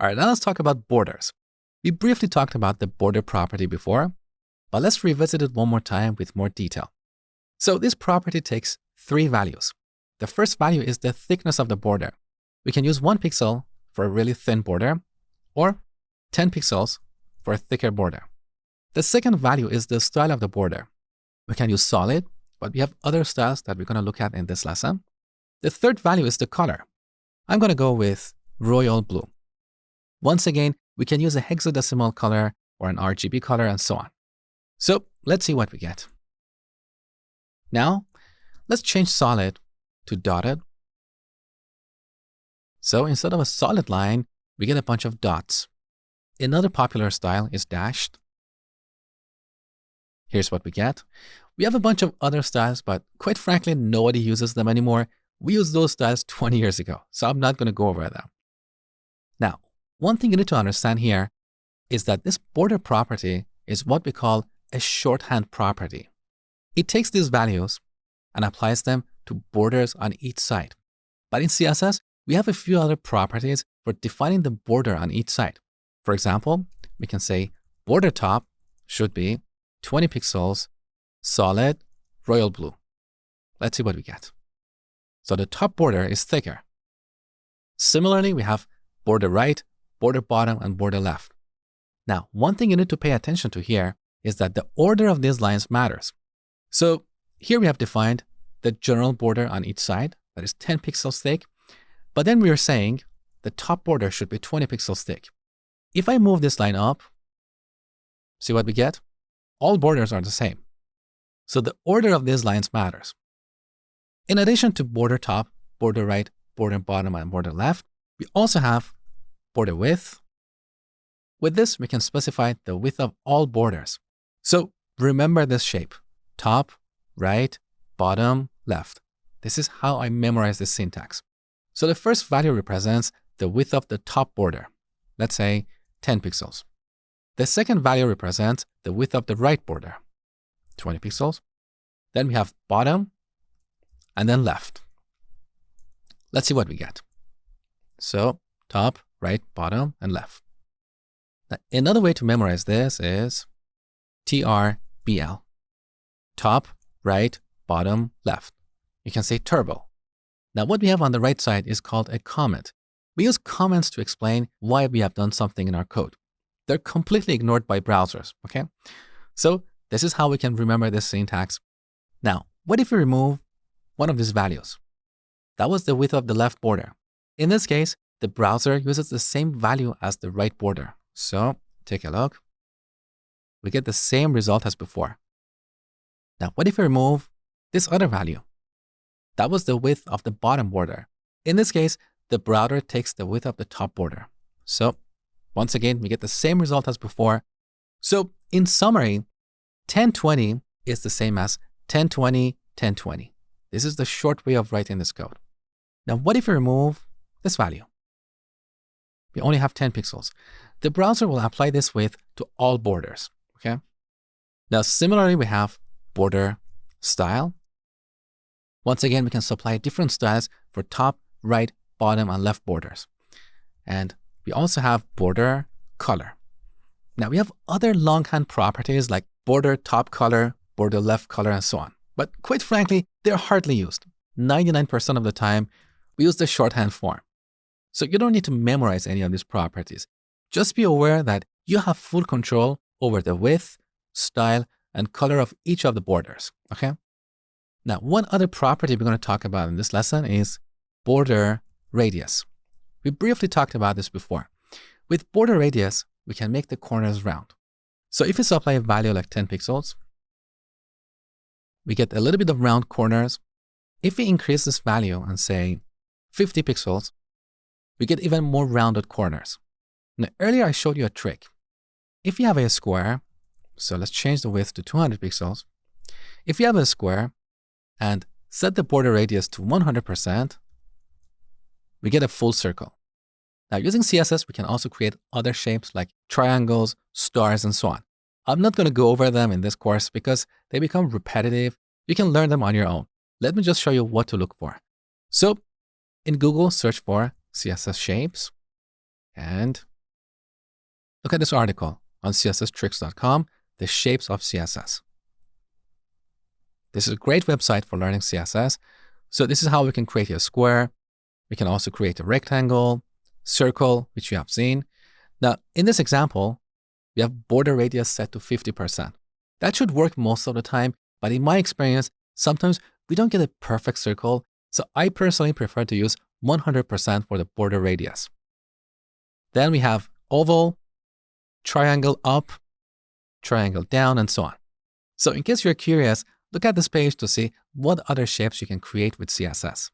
All right, now let's talk about borders. We briefly talked about the border property before, but let's revisit it one more time with more detail. So this property takes three values. The first value is the thickness of the border. We can use 1 pixel for a really thin border, or 10 pixels for a thicker border. The second value is the style of the border. We can use solid, but we have other styles that we're going to look at in this lesson. The third value is the color. I'm going to go with royal blue. Once again, we can use a hexadecimal color or an RGB color and so on. So let's see what we get. Now, let's change solid to dotted. So instead of a solid line, we get a bunch of dots. Another popular style is dashed. Here's what we get. We have a bunch of other styles, but quite frankly, nobody uses them anymore. We used those styles 20 years ago, so I'm not going to go over them. Now, one thing you need to understand here is that this border property is what we call a shorthand property. It takes these values and applies them to borders on each side. But in CSS, we have a few other properties for defining the border on each side. For example, we can say border top should be 20 pixels, solid, royal blue. Let's see what we get. So the top border is thicker. Similarly, we have border right, border bottom, and border left. Now, one thing you need to pay attention to here is that the order of these lines matters. So here we have defined the general border on each side, that is 10 pixels thick, but then we are saying the top border should be 20 pixels thick. If I move this line up, see what we get? All borders are the same. So the order of these lines matters. In addition to border top, border right, border bottom, and border left, we also have border width. With this, we can specify the width of all borders. So remember this shape: top, right, bottom, left. This is how I memorize this syntax. So the first value represents the width of the top border. Let's say 10 pixels. The second value represents the width of the right border, 20 pixels. Then we have bottom and then left. Let's see what we get. So top, right, bottom, and left. Now, another way to memorize this is TRBL. Top, right, bottom, left. You can say turbo. Now what we have on the right side is called a comment. We use comments to explain why we have done something in our code. They're completely ignored by browsers, okay? So this is how we can remember this syntax. Now, what if we remove one of these values? That was the width of the left border. In this case, the browser uses the same value as the right border. So take a look. We get the same result as before. Now, what if we remove this other value? That was the width of the bottom border. In this case, the browser takes the width of the top border. So once again, we get the same result as before. So in summary, 1020 is the same as 1020, 1020. This is the short way of writing this code. Now, what if we remove this value? We only have 10 pixels. The browser will apply this width to all borders, okay? Now, similarly, we have border style. Once again, we can supply different styles for top, right, bottom, and left borders. And we also have border color. Now, we have other longhand properties like border top color, border left color, and so on. But quite frankly, they're hardly used. 99% of the time, we use the shorthand form. So you don't need to memorize any of these properties. Just be aware that you have full control over the width, style, and color of each of the borders, okay? Now, one other property we're going to talk about in this lesson is border radius. We briefly talked about this before. With border radius, we can make the corners round. So if we supply a value like 10 pixels, we get a little bit of round corners. If we increase this value and say 50 pixels, we get even more rounded corners. Now, earlier I showed you a trick. If you have a square, so let's change the width to 200 pixels. If you have a square and set the border radius to 100%, we get a full circle. Now, using CSS, we can also create other shapes like triangles, stars, and so on. I'm not going to go over them in this course because they become repetitive. You can learn them on your own. Let me just show you what to look for. So in Google, search for CSS shapes. And look at this article on CSStricks.com, The Shapes of CSS. This is a great website for learning CSS. So this is how we can create a square. We can also create a rectangle, circle, which you have seen. Now, in this example, we have border radius set to 50%. That should work most of the time, but in my experience, sometimes we don't get a perfect circle. So I personally prefer to use 100% for the border radius. Then we have oval, triangle up, triangle down, and so on. So in case you're curious, look at this page to see what other shapes you can create with CSS.